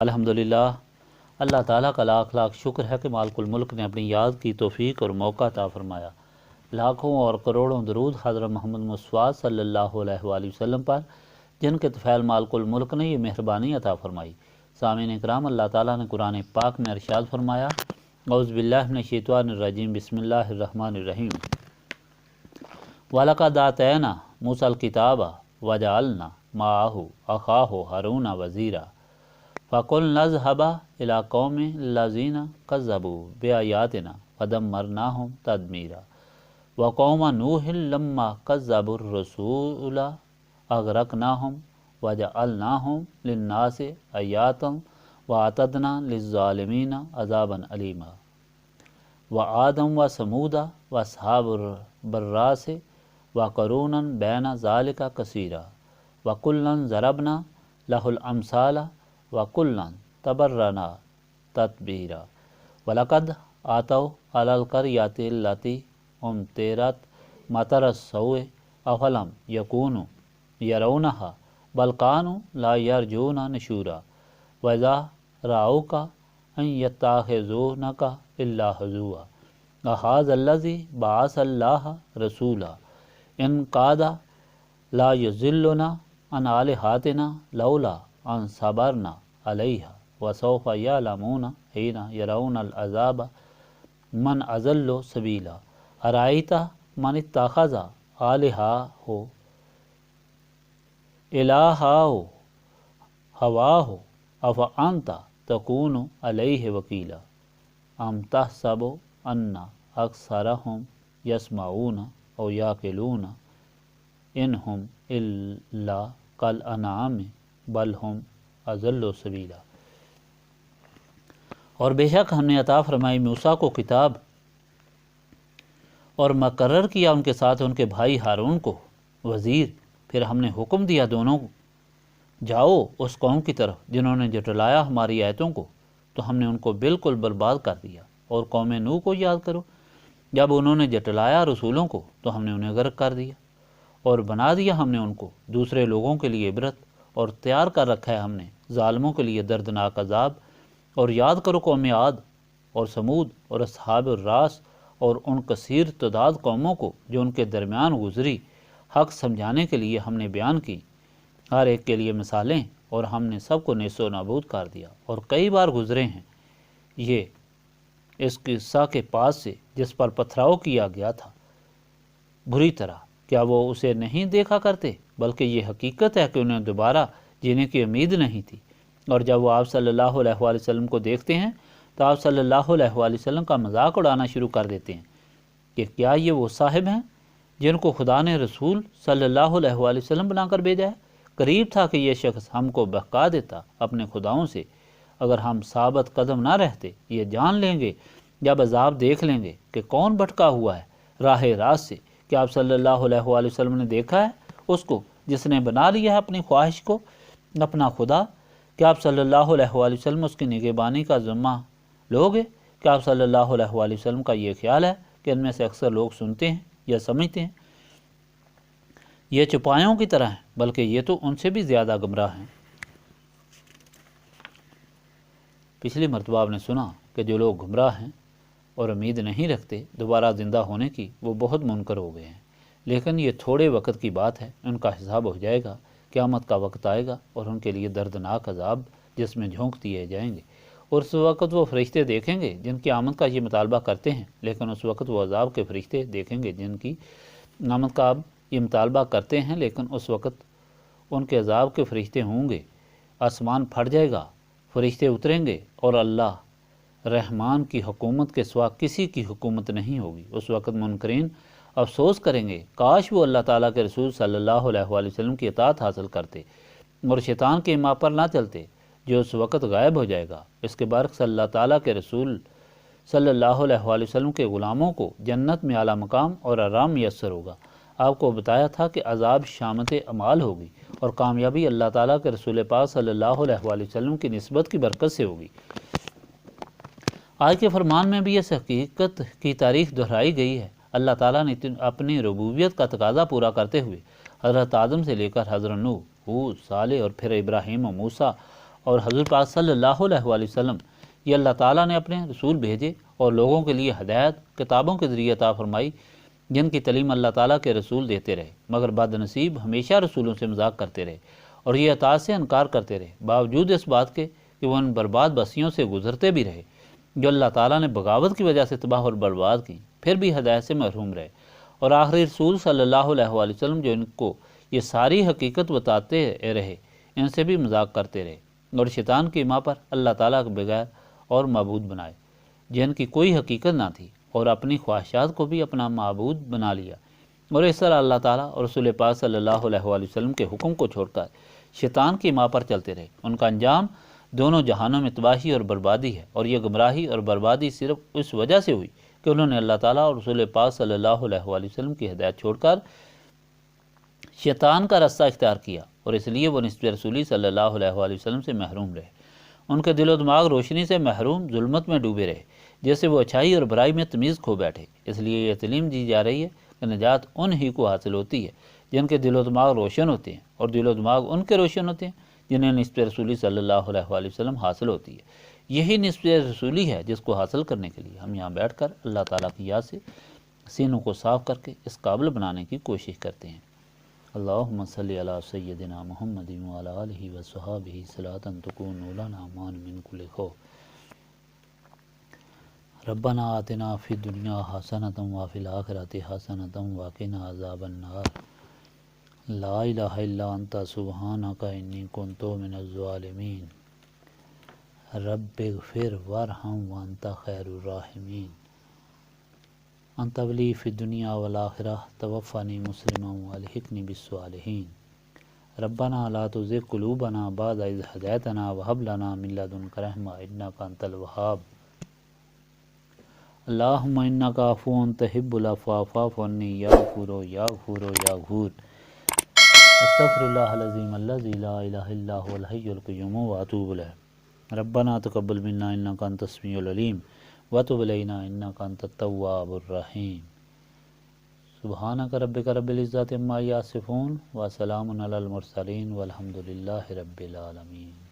الحمدللہ، اللہ تعالیٰ کا لاکھ لاکھ شکر ہے کہ مالک الملک نے اپنی یاد کی توفیق اور موقع عطا فرمایا۔ لاکھوں اور کروڑوں درود حضرت محمد مصطفیٰ صلی اللہ علیہ وآلہ وسلم پر، جن کے طفیل مالک الملک نے یہ مہربانی عطا فرمائی۔ سامعین اکرام، اللہ تعالیٰ نے قرآن پاک میں ارشاد فرمایا، اعوذ باللہ من الشیطان الرجیم، بسم اللہ الرحمن الرحیم۔ وَلَقَدْ آتَيْنَا مُوسَى الْكِتَابَ وَجَعَلْنَا مَعَهُ أَخَاهُ هَارُونَ وَزِيرًا فَقُلْنَا اذْهَبَا إِلَىٰ قَوْمِ الَّذِينَ كَذَّبُوا بِآيَاتِنَا فَدَمَّرْنَاهُمْ تَدْمِيرًا وَقَوْمَ نُوحٍ لَمَّا كَذَّبُوا الرُّسُولَ أَغْرَقْنَاهُمْ وَجَعَلْنَاهُمْ لِلنَّاسِ آيَاتًا وَأَعْتَدْنَا لِلظَّالِمِينَ عَذَابًا أَلِيمًا وَعَادًا وَثَمُودَ وَأَصْحَابَ الرَّسِّ وَقَرُونًا بَيْنَ ذَلِكَ كَثِيرًا وَكُلًّا ضَرَبْنَا لَهُ الْأَمْثَالَ وَكُلًّا تَبَرَّأْنَا تَتْبِيرًا وَلَقَدْ آتَوْا عَلَى الْقَرْيَةِ الَّتِي أُمْطِرَتْ مَطَرَ السَّوْءِ أَفَلَمْ يَكُونُوا يَرَوْنَهَا بَلْ كَانُوا لَا يَرْجُونَ نُشُورًا وَإِذَا رَأَوْكَ إِن يَتَّخِذُونَكَ إِلَّا هُزُوًا أَهَٰذَا الَّذِي بَعَثَ اللَّهُ رَسُولًا إِن كَادَ لَا يُضِلُّنَا عَنْ آلِهَتِنَا لَوْلَا أَن صَبَرْنَا عَلَيْهَا وَسَوْفَ يَعْلَمُونَ حِينَ يَرَوْنَ الْعَذَابَ مَنْ أَضَلُّ سَبِيلًا أَرَأَيْتَ مَنِ اتَّخَذَ آلِهَتَهُ إِلَٰهًا هَوَاهُ أَفَأَنْتَ تَكُونُ عَلَيْهِ وَكِيلًا أَمْ تَحْسَبُ أَنَّ أَكْثَرَهُمْ يَسْمَعُونَ أَوْ يَعْقِلُونَ إِنْ هُمْ إِلَّا كَالْأَنْعَامِ بل ہم اضل سبیلا۔ اور بے شک ہم نے عطا فرمائی موسیٰ کو کتاب اور مقرر کیا ان کے ساتھ ان کے بھائی ہارون کو وزیر۔ پھر ہم نے حکم دیا دونوں کو، جاؤ اس قوم کی طرف جنہوں نے جھٹلایا ہماری آیتوں کو، تو ہم نے ان کو بالکل برباد کر دیا۔ اور قوم نوح کو یاد کرو، جب انہوں نے جھٹلایا رسولوں کو تو ہم نے انہیں غرق کر دیا، اور بنا دیا ہم نے ان کو دوسرے لوگوں کے لیے عبرت، اور تیار کر رکھا ہے ہم نے ظالموں کے لیے دردناک عذاب۔ اور یاد کرو قوم عاد اور سمود اور اصحاب الراس اور ان کثیر تعداد قوموں کو جو ان کے درمیان گزری، حق سمجھانے کے لیے ہم نے بیان کی، ہر ایک کے لیے مثالیں، اور ہم نے سب کو نیست و نابود کر دیا۔ اور کئی بار گزرے ہیں یہ اس قصہ کے پاس سے جس پر پتھراؤ کیا گیا تھا بری طرح، کیا وہ اسے نہیں دیکھا کرتے؟ بلکہ یہ حقیقت ہے کہ انہیں دوبارہ جینے کی امید نہیں تھی۔ اور جب وہ آپ صلی اللہ علیہ وآلہ وسلم کو دیکھتے ہیں تو آپ صلی اللہ علیہ وآلہ وسلم کا مذاق اڑانا شروع کر دیتے ہیں کہ کیا یہ وہ صاحب ہیں جن کو خدا نے رسول صلی اللہ علیہ وآلہ وسلم بنا کر بھیجا ہے؟ قریب تھا کہ یہ شخص ہم کو بہکا دیتا اپنے خداؤں سے، اگر ہم ثابت قدم نہ رہتے۔ یہ جان لیں گے جب عذاب دیکھ لیں گے کہ کون بھٹکا ہوا ہے راہ راست سے۔ کہ آپ صلی اللہ علیہ وآلہ وسلم نے دیکھا ہے اس کو جس نے بنا لیا ہے اپنی خواہش کو اپنا خدا؟ کہ آپ صلی اللہ علیہ وآلہ وسلم اس کی نگہبانی کا ذمہ لوگے؟ کہ آپ صلی اللہ علیہ وآلہ وسلم کا یہ خیال ہے کہ ان میں سے اکثر لوگ سنتے ہیں یا سمجھتے ہیں یہ چپایوں کی طرح ہیں، بلکہ یہ تو ان سے بھی زیادہ گمراہ ہیں۔ پچھلی مرتبہ آپ نے سنا کہ جو لوگ گمراہ ہیں اور امید نہیں رکھتے دوبارہ زندہ ہونے کی، وہ بہت منکر ہو گئے ہیں۔ لیکن یہ تھوڑے وقت کی بات ہے، ان کا حساب ہو جائے گا، قیامت کا وقت آئے گا اور ان کے لیے دردناک عذاب جس میں جھونک دیے جائیں گے۔ اور اس وقت وہ فرشتے دیکھیں گے جن کی آمد کا یہ مطالبہ کرتے ہیں، لیکن اس وقت وہ عذاب کے فرشتے دیکھیں گے جن کی آمد کا یہ مطالبہ کرتے ہیں، لیکن اس وقت ان کے عذاب کے فرشتے ہوں گے۔ آسمان پھٹ جائے گا، فرشتے اتریں گے، اور اللہ رحمان کی حکومت کے سوا کسی کی حکومت نہیں ہوگی۔ اس وقت منکرین افسوس کریں گے، کاش وہ اللہ تعالیٰ کے رسول صلی اللہ علیہ وآلہ وسلم کی اطاعت حاصل کرتے اور شیطان کے ایما پر نہ چلتے جو اس وقت غائب ہو جائے گا۔ اس کے برعکس اللہ تعالیٰ کے رسول صلی اللہ علیہ وآلہ وسلم کے غلاموں کو جنت میں اعلیٰ مقام اور آرام میسر ہوگا۔ آپ کو بتایا تھا کہ عذاب شامت اعمال ہوگی اور کامیابی اللہ تعالیٰ کے رسول پاک صلی اللہ علیہ وآلہ وسلم کی نسبت کی برکت سے ہوگی۔ آج کے فرمان میں بھی اس حقیقت کی تاریخ دہرائی گئی ہے۔ اللہ تعالیٰ نے اپنی ربوبیت کا تقاضا پورا کرتے ہوئے حضرت آدم سے لے کر حضرت نوح، ہود، صالح اور پھر ابراہیم و موسیٰ اور حضور پاک صلی اللہ علیہ وآلہ وسلم یہ اللہ تعالیٰ نے اپنے رسول بھیجے اور لوگوں کے لیے ہدایت کتابوں کے ذریعے عطا فرمائی جن کی تعلیم اللہ تعالیٰ کے رسول دیتے رہے، مگر بد نصیب ہمیشہ رسولوں سے مذاق کرتے رہے اور یہ اطاعت سے انکار کرتے رہے، باوجود اس بات کے کہ وہ ان برباد بستیوں سے گزرتے بھی رہے جو اللہ تعالیٰ نے بغاوت کی وجہ سے تباہ اور برباد کی، پھر بھی ہدایت سے محروم رہے۔ اور آخری رسول صلی اللہ علیہ وآلہ وسلم جو ان کو یہ ساری حقیقت بتاتے رہے، ان سے بھی مذاق کرتے رہے اور شیطان کی ماں پر اللہ تعالیٰ کے بغیر اور معبود بنائے جن کی کوئی حقیقت نہ تھی، اور اپنی خواہشات کو بھی اپنا معبود بنا لیا، اور اس طرح اللہ تعالیٰ اور رسول پاک صلی اللہ علیہ وآلہ وسلم کے حکم کو چھوڑ کر شیطان کی ماں پر چلتے رہے۔ ان کا انجام دونوں جہانوں میں تباہی اور بربادی ہے، اور یہ گمراہی اور بربادی صرف اس وجہ سے ہوئی کہ انہوں نے اللہ تعالیٰ اور رسول پاک صلی اللہ علیہ وآلہ وسلم کی ہدایت چھوڑ کر شیطان کا راستہ اختیار کیا، اور اس لیے وہ نسبت رسولی صلی اللہ علیہ وآلہ وسلم سے محروم رہے۔ ان کے دل و دماغ روشنی سے محروم ظلمت میں ڈوبے رہے، جیسے وہ اچھائی اور برائی میں تمیز کھو بیٹھے۔ اس لیے یہ تعلیم دی جا رہی ہے کہ نجات ان ہی کو حاصل ہوتی ہے جن کے دل و دماغ روشن ہوتے ہیں، اور دل و دماغ ان کے روشن ہوتے ہیں جنہیں نسبت رسولی صلی اللہ علیہ وآلہ وسلم حاصل ہوتی ہے۔ یہی نسبت رسولی ہے جس کو حاصل کرنے کے لیے ہم یہاں بیٹھ کر اللہ تعالیٰ کی یاد سے سینوں کو صاف کر کے اس قابل بنانے کی کوشش کرتے ہیں۔ اللہم صلی علی سیدنا محمد وعلی آلہ وصحبہ صلاۃ تکون لنا مان من کل خوف۔ ربنا آتنا فی الدنیا حسنۃ وفی الآخرۃ حسنۃ وقنا عذاب النار۔ لا الہ الا انت سبحانک انی کنت من الظالمین۔ رب اغفر وارحم وانت خیر الراحمین۔ انت ولی فی الدنیا والآخرہ توفنی مسلما والحقنی بالصالحین۔ ربنا لا تزغ قلوبنا بعد اذ ہدیتنا وہب لنا من لدنک رحمۃ انک انت الوہاب۔ اللہم انک عفو تحب العفو فاعف عنی یا غفور یا غفور یا غفور۔ استغفر اللہ العظیم الذی لا الہ الا هو الحی القیوم واتوب الیہ۔ ربنا تقبل منا انک انت السمیع العلیم وتب علینا انک انت التواب الرحیم۔ سبحانک ربک رب العزۃ عما یصفون وسلام علی المرسلین والحمد للہ رب العالمین۔